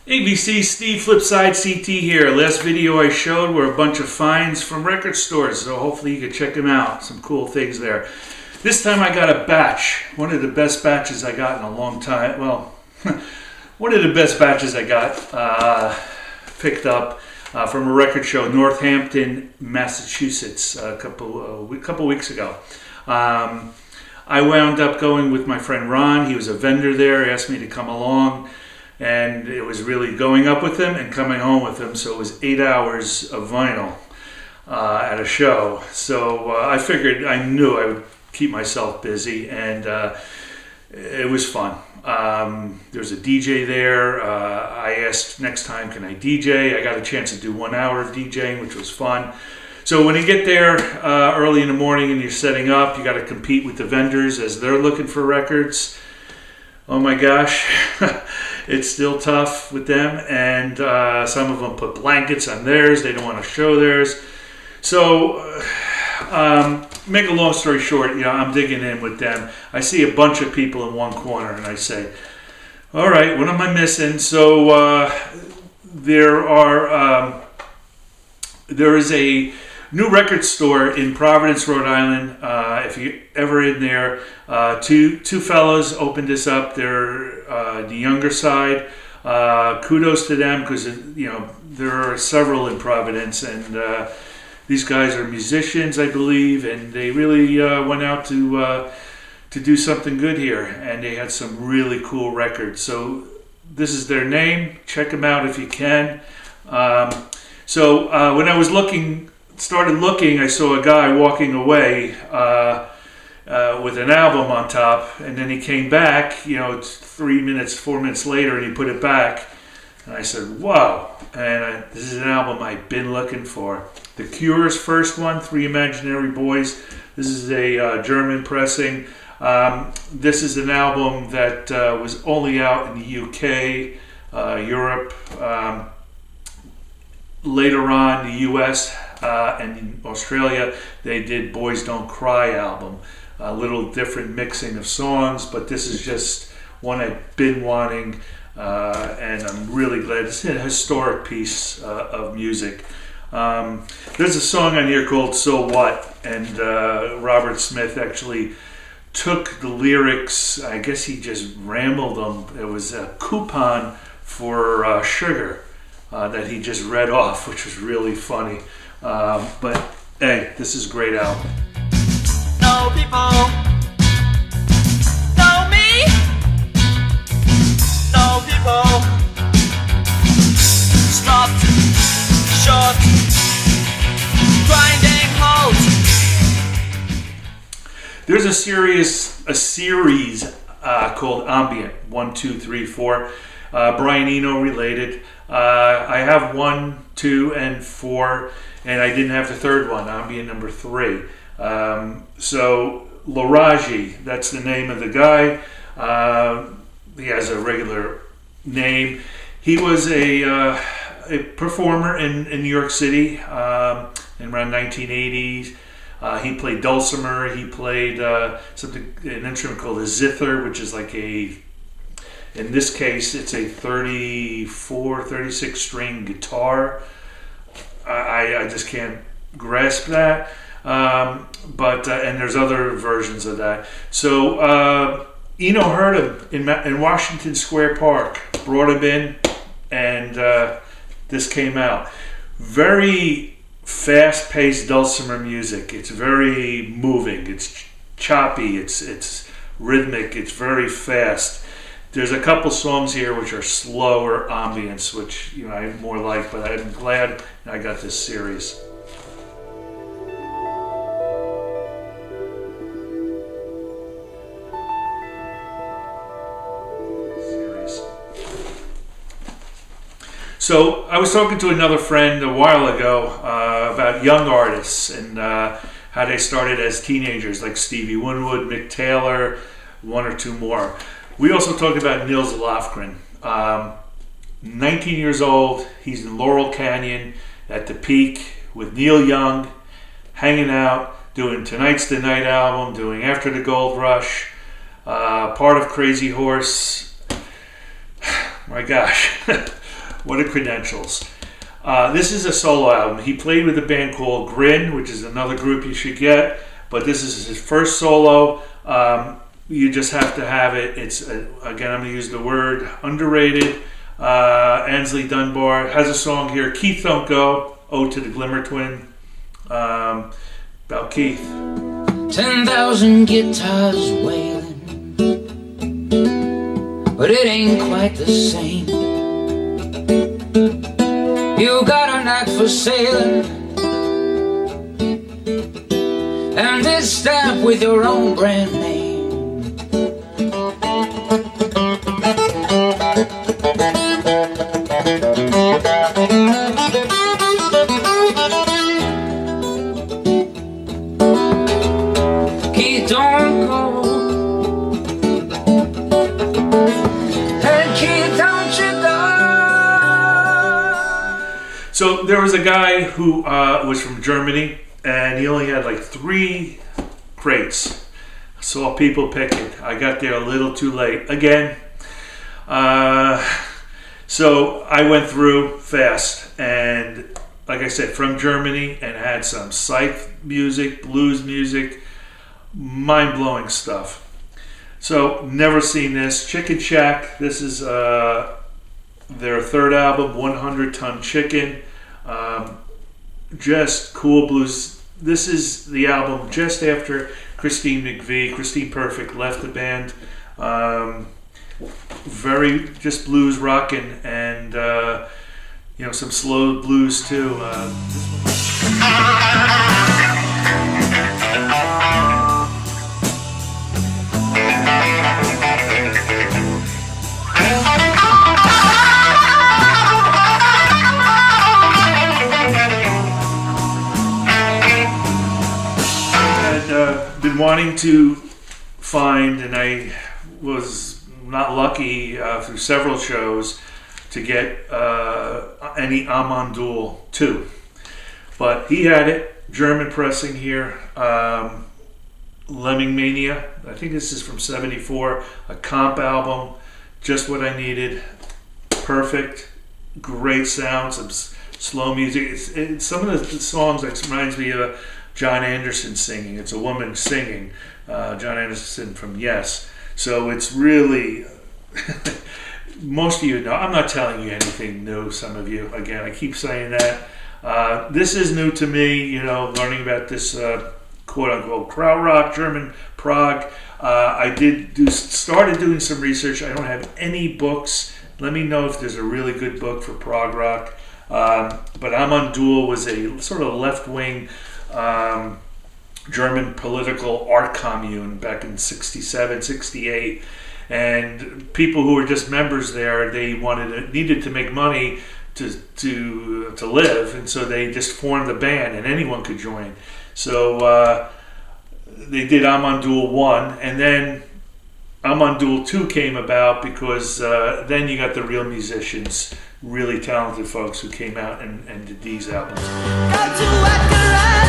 ABC Steve FlipSideCT here. Last video I showed were a bunch of finds from record stores, so hopefully you can check them out. Some cool things there. This time I got a batch, one of the best batches I got in a long time. Well, one of the best batches I got picked up from a record show, Northampton, Massachusetts, a couple weeks ago. I wound up going with my friend Ron. He was a vendor there. He asked me to come along. And it was really going up with him and coming home with him. So it was 8 hours of vinyl at a show. So I figured, I knew I would keep myself busy, and it was fun. There was a DJ there. I asked next time, can I DJ? I got a chance to do 1 hour of DJing, which was fun. So when you get there early in the morning and you're setting up, you got to compete with the vendors as they're looking for records. Oh my gosh. It's still tough with them, and some of them put blankets on theirs. They don't want to show theirs. So, make a long story short, I'm digging in with them. I see a bunch of people in one corner, and I say, all right, what am I missing? So, there is a new record store in Providence, Rhode Island. If you're ever in there, two fellows opened this up. They're the younger side. Kudos to them, because there are several in Providence, and these guys are musicians, I believe, and they really went out to do something good here, and they had some really cool records. So this is their name. Check them out if you can. So when I was started looking, I saw a guy walking away with an album on top, and then he came back, 4 minutes later, and he put it back, and I said, wow, and this is an album I've been looking for. The Cure's first one, Three Imaginary Boys. This is a German pressing. This is an album that was only out in the UK, Europe, later on the US, and in Australia they did Boys Don't Cry album. A little different mixing of songs, but this is just one I've been wanting, and I'm really glad. It's a historic piece of music. There's a song on here called So What, and Robert Smith actually took the lyrics, I guess he just rambled them. It was a coupon for sugar that he just read off, which was really funny. But hey, this is a great album. No people, no me, no people, stopped, short, grinding halt. There's a series called Ambient, 1, 2, 3, 4. Brian Eno related. I have 1, 2, and 4, and I didn't have the third one, Ambient number 3. So Laraji, that's the name of the guy. He has a regular name. He was a performer in New York City in around 1980s. He played dulcimer. He played an instrument called a zither, which is like in this case, it's a 34, 36 string guitar. I just can't grasp that. But there's other versions of that. So Eno heard him in Washington Square Park, brought him in, and this came out. Very fast-paced dulcimer music. It's very moving. It's choppy. It's rhythmic. It's very fast. There's a couple songs here which are slower ambience, which I more like, but I'm glad I got this series. So I was talking to another friend a while ago about young artists and how they started as teenagers, like Stevie Winwood, Mick Taylor, one or two more. We also talked about Nils Lofgren. 19 years old, he's in Laurel Canyon at the peak with Neil Young, hanging out, doing Tonight's the Night album, doing After the Gold Rush, part of Crazy Horse. My gosh. What are credentials? This is a solo album. He played with a band called Grin, which is another group you should get, but this is his first solo. You just have to have it. It's, again, I'm going to use the word underrated. Ansley Dunbar has a song here, Keith Don't Go, Ode to the Glimmer Twin, about Keith. 10,000 guitars wailing, but it ain't quite the same. You got a knack for sailing, and it's stamped with your own brand name. Keith, don't go. And Keith, don't you go. So there was a guy who was from Germany, and he only had like 3 crates. I saw people pick it. I got there a little too late again. So I went through fast, and like I said, from Germany, and had some Psyched music, blues music, mind-blowing stuff. So never seen this. Chicken Shack, this is their 3rd album, 100 Ton Chicken. Just cool blues. This is the album just after Christine Perfect left the band. Very just blues rocking, and some slow blues too. Been wanting to find, and I was not lucky through several shows to get any Amandul 2, but he had it. German pressing here. Lemming Mania, I think this is from '74, a comp album, just what I needed. Perfect, great sound, some slow music. It's some of the songs that reminds me of John Anderson singing. It's a woman singing, John Anderson from Yes. So it's really, most of you know, I'm not telling you anything new, some of you. Again, I keep saying that. This is new to me, learning about this quote-unquote krautrock, German prog. I started doing some research. I don't have any books. Let me know if there's a really good book for prog rock. But Amandul was a sort of left-wing German political art commune back in '67, '68, and people who were just members there, they needed to make money to live, and so they just formed the band, and anyone could join. So they did Amandul 1, and then Amandul 2 came about because then you got the real musicians, really talented folks who came out and did these albums. Got to walk around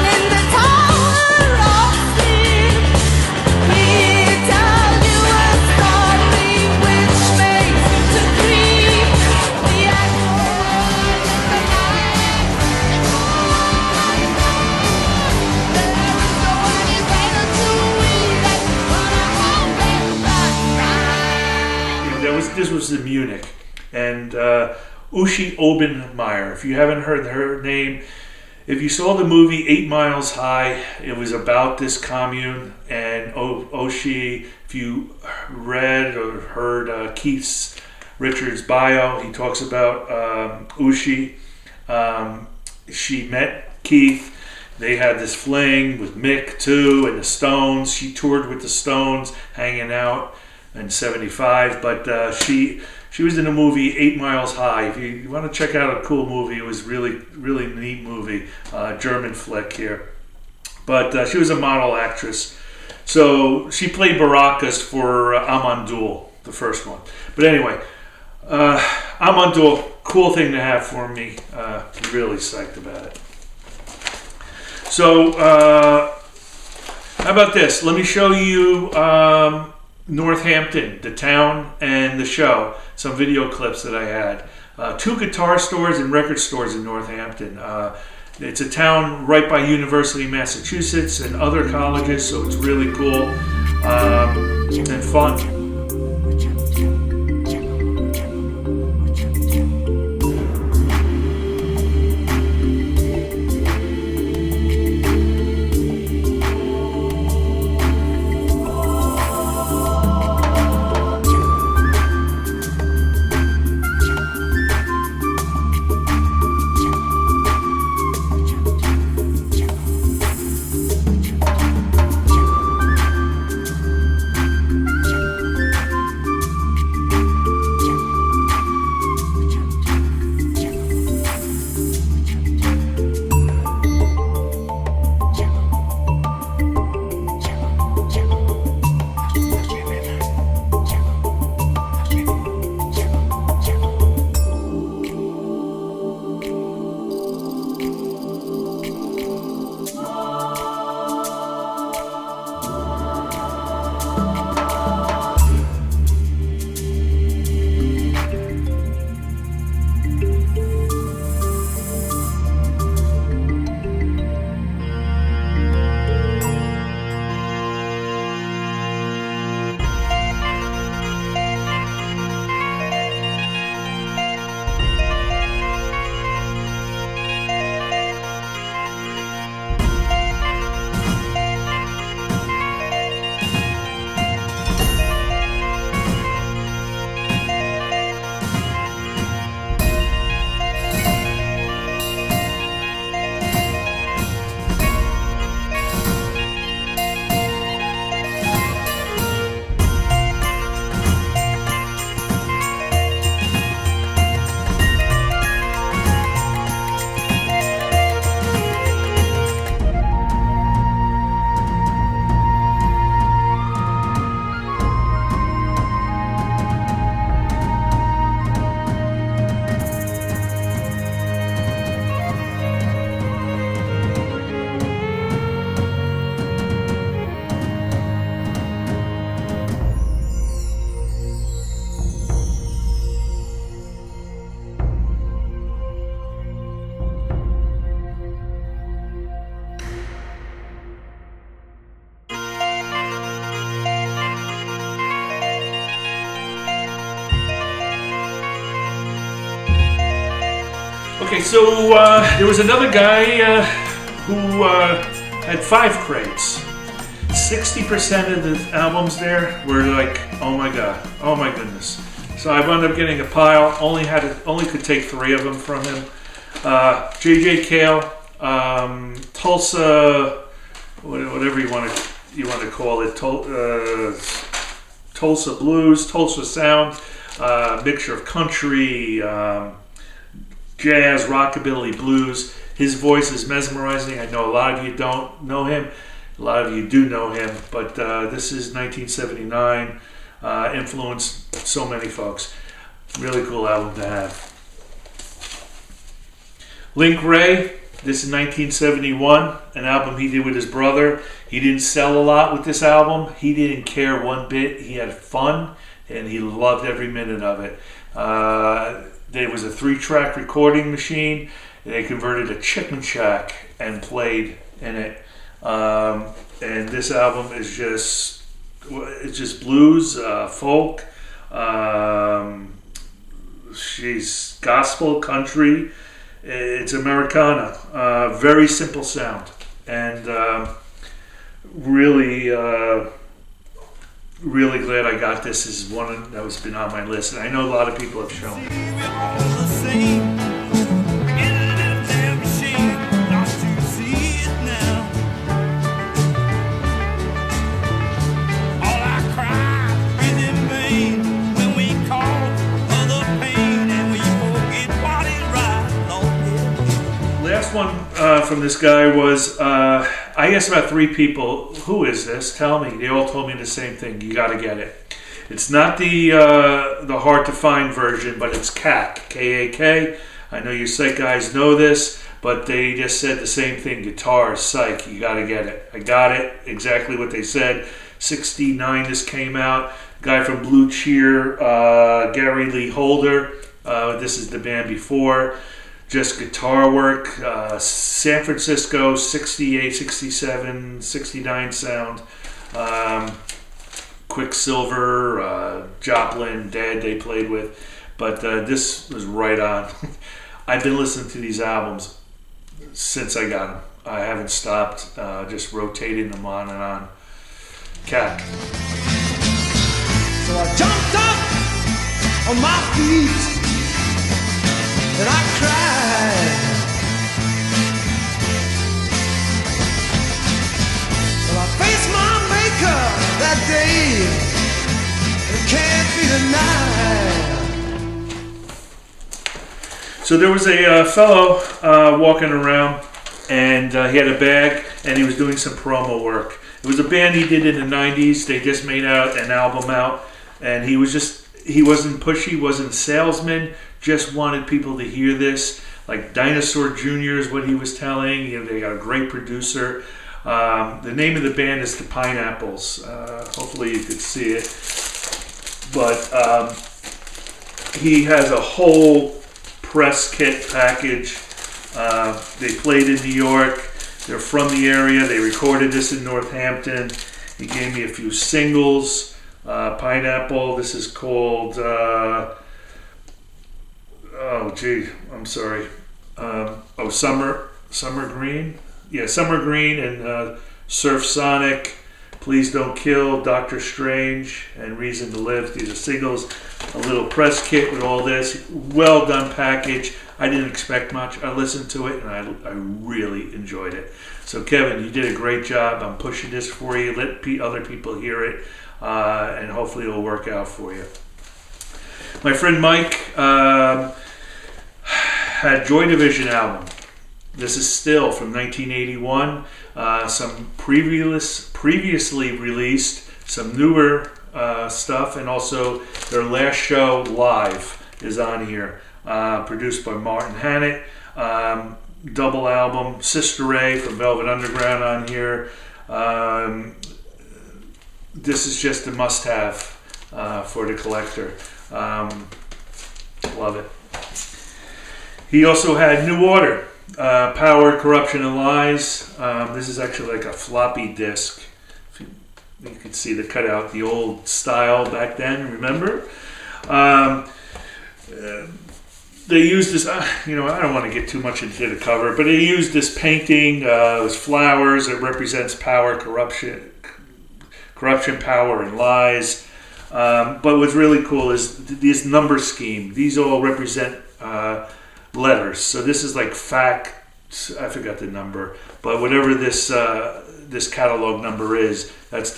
in the tower of sleep. We tell you a story which makes to grieve. The echo of the night. There is no any better to read that but I hope This was in Munich, and Uschi Obenmeyer. If you haven't heard her name, if you saw the movie 8 Miles High, it was about this commune. And Uschi, if you read or heard Keith Richards' bio, he talks about Uschi. She met Keith. They had this fling with Mick too, and the Stones. She toured with the Stones, hanging out in '75. But she was in the movie 8 Miles High. If you want to check out a cool movie, it was really, really neat movie, German flick here. But she was a model actress. So she played Baracus for Amandul, the first one. But anyway, Amandul, cool thing to have for me. Really psyched about it. So how about this? Let me show you Northampton, the town, and the show. Some video clips that I had. 2 guitar stores and record stores in Northampton. It's a town right by University of Massachusetts and other colleges, so it's really cool and fun. Okay, so there was another guy who had 5 crates. 60% of the albums there were like, oh my god, oh my goodness. So I wound up getting a pile. Only could take 3 of them from him. J.J. Cale, Tulsa, whatever you want to call it, Tulsa Blues, Tulsa Sound, mixture of country, jazz, rockabilly, blues. His voice is mesmerizing. I know a lot of you don't know him. A lot of you do know him, but this is 1979. Influenced so many folks. Really cool album to have. Link Wray, this is 1971, an album he did with his brother. He didn't sell a lot with this album. He didn't care one bit. He had fun, and he loved every minute of it. There was a 3-track recording machine. They converted a chicken shack and played in it. And this album is just blues, folk, she's gospel, country. It's Americana. Very simple sound, and really glad I got this. This is one that has been on my list, and I know a lot of people have shown it. One from this guy was, I asked about 3 people, who is this? Tell me. They all told me the same thing. You got to get it. It's not the hard to find version, but it's KAK, K-A-K. I know you Psych guys know this, but they just said the same thing. Guitar, Psych, you got to get it. I got it. Exactly what they said. 69 this came out. Guy from Blue Cheer, Gary Lee Holder. This is the band before. Just guitar work. San Francisco, 68, 67, 69 sound. Quicksilver, Joplin, Dead they played with. But this was right on. I've been listening to these albums since I got them. I haven't stopped, just rotating them on and on. Cat. So I jumped up on my feet and I cried. Well, I faced my maker that day. It can't be denied. So there was a fellow walking around, and he had a bag, and he was doing some promo work. It was a band he did in the 90s. They just made out an album out, and he wasn't pushy, wasn't a salesman, just wanted people to hear this. Like Dinosaur Jr. is what he was telling. They got a great producer. The name of the band is the Pineapples. Hopefully you could see it. But he has a whole press kit package. They played in New York. They're from the area. They recorded this in Northampton. He gave me a few singles. Pineapple. This is called. Summer Green. Yeah, Summer Green and Surf Sonic. Please Don't Kill, Doctor Strange, and Reason to Live. These are singles. A little press kit with all this. Well done package. I didn't expect much. I listened to it and I really enjoyed it. So Kevin, you did a great job. I'm pushing this for you. Let other people hear it, and hopefully it'll work out for you. My friend Mike had Joy Division album. This is still from 1981. Some previously released, some newer stuff, and also their last show live is on here. Produced by Martin Hannett. Double album, Sister Ray from Velvet Underground on here. This is just a must-have for the collector. Love it. He also had New Order, Power, Corruption, and Lies. This is actually like a floppy disk. You can see the cutout, the old style back then, remember? They used this, I don't want to get too much into the cover, but they used this painting. It was flowers. It represents power, corruption, power, and lies. But what's really cool is this number scheme. These all represent letters. So this is like fact. I forgot the number, but whatever this catalog number is, that's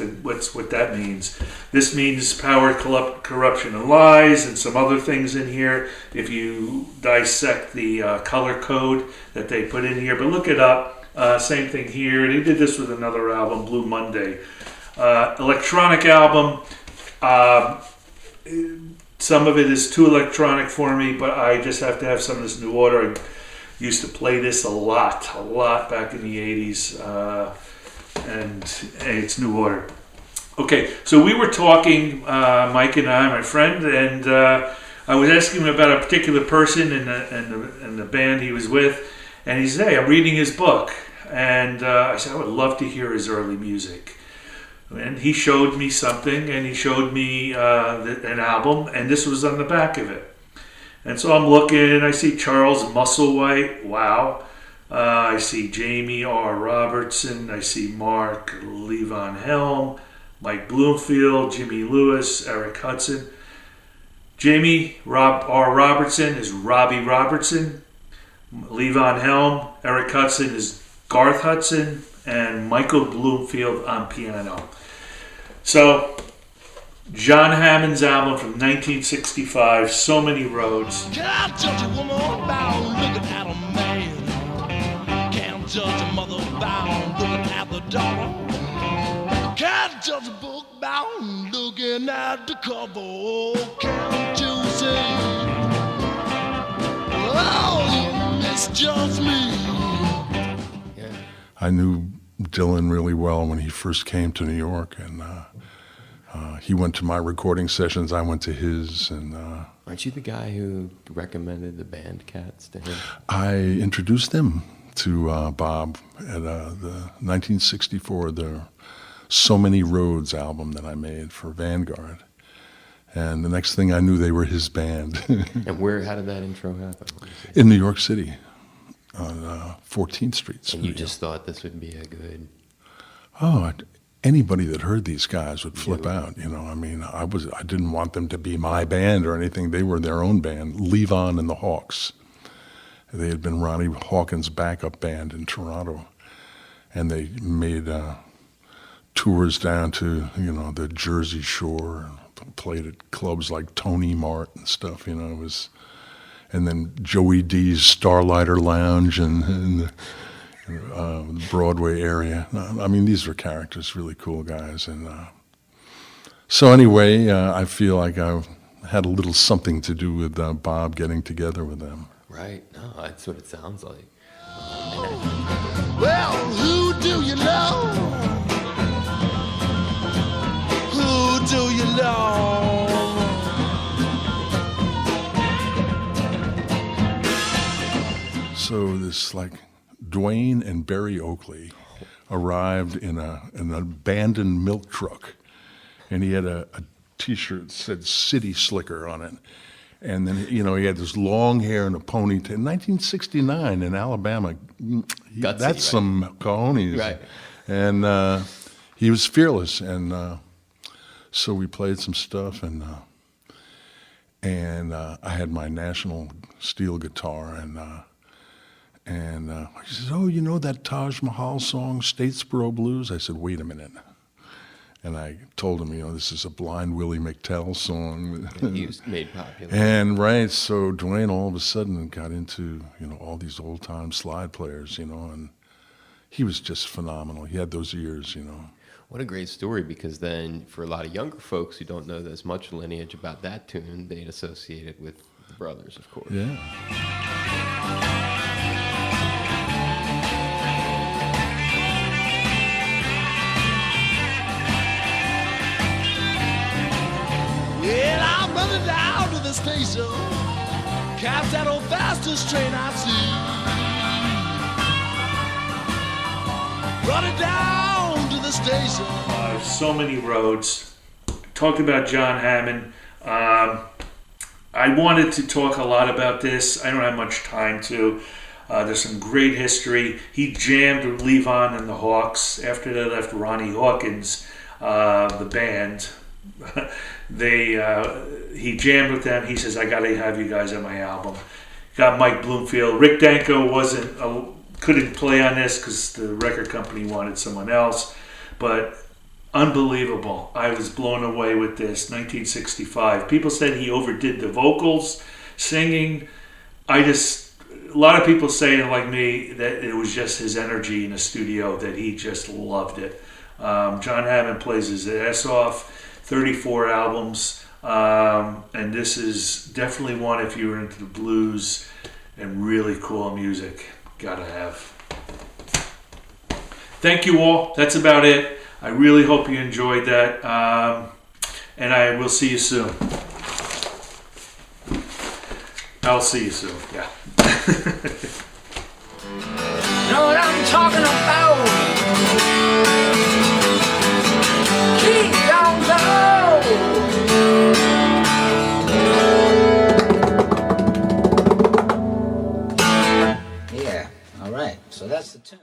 what that means. This means power, corruption, and lies, and some other things in here. If you dissect the color code that they put in here, but look it up. Same thing here. They did this with another album, Blue Monday, electronic album. Some of it is too electronic for me, but I just have to have some of this New Order. I used to play this a lot back in the 80s. And it's New Order. Okay, so we were talking, Mike and I, my friend, and I was asking him about a particular person in the band he was with, and he said, "Hey, I'm reading his book," and I said, "I would love to hear his early music." And he showed me something, and he showed me an album, and this was on the back of it. And so I'm looking, and I see Charles Musselwhite. Wow. I see Jamie R. Robertson. I see Mark Levon Helm, Mike Bloomfield, Jimmy Lewis, Eric Hudson. Jamie R. Robertson is Robbie Robertson. Levon Helm, Eric Hudson is Garth Hudson, and Michael Bloomfield on piano. So, John Hammond's album from 1965, So Many Roads. Can I judge a woman bound looking at a man? Can't judge a mother bound looking at the daughter. Can't judge a book bound looking at the cover. Oh, can't you see? Oh, you misjudge me. I knew Dylan really well when he first came to New York, and he went to my recording sessions, I went to his, and Aren't you the guy who recommended the band Cats to him? I introduced them to Bob at the 1964, the So Many Roads album that I made for Vanguard. And the next thing I knew, they were his band. And how did that intro happen? In New York City, on 14th Street. And you just thought this would be a good... Anybody that heard these guys would flip out, you know. I mean, I didn't want them to be my band or anything. They were their own band, Levon and the Hawks. They had been Ronnie Hawkins' backup band in Toronto, and they made tours down to, you know, the Jersey Shore, played at clubs like Tony Mart and stuff, you know. It was, and then Joey D's Starlighter Lounge and the Broadway area. I mean, these were characters, really cool guys. And so anyway, I feel like I had a little something to do with Bob getting together with them. Right. No, that's what it sounds like. Well, who do you know? Who do you know? So this, like, Dwayne and Barry Oakley arrived in an abandoned milk truck, and he had a T-shirt that said "City Slicker" on it, and then, you know, he had this long hair and a ponytail. 1969 in Alabama, Gutsy, that's right? some cojones, Right? And he was fearless, and so we played some stuff, and I had my National steel guitar, and he says, "Oh, you know that Taj Mahal song, Statesboro Blues?" I said, "Wait a minute." And I told him, you know, this is a Blind Willie McTell song. He was made popular. And so Dwayne all of a sudden got into, you know, all these old time slide players, you know, and he was just phenomenal. He had those ears, you know. What a great story, because then for a lot of younger folks who don't know as much lineage about that tune, they'd associate it with the brothers, of course. Yeah. Well, I'm running down to the station. Catch that old fastest train I see. Running down to the station. So Many Roads. Talked about John Hammond. I wanted to talk a lot about this. I don't have much time to. There's some great history. He jammed with Levon and the Hawks after they left Ronnie Hawkins, the band. He jammed with them. He says, "I got to have you guys on my album." Got Mike Bloomfield. Rick Danko couldn't play on this because the record company wanted someone else, but unbelievable. I was blown away with this. 1965. People said he overdid the vocals, singing. A lot of people say, like me, that it was just his energy in the studio, that he just loved it. John Hammond plays his ass off. 34 albums, and this is definitely one, if you're into the blues and really cool music, gotta have. Thank you all. That's about it. I really hope you enjoyed that, and I will see you soon. I'll see you soon, yeah. Know what I'm talking about? Keep on low. Yeah, all right. So that's the tune.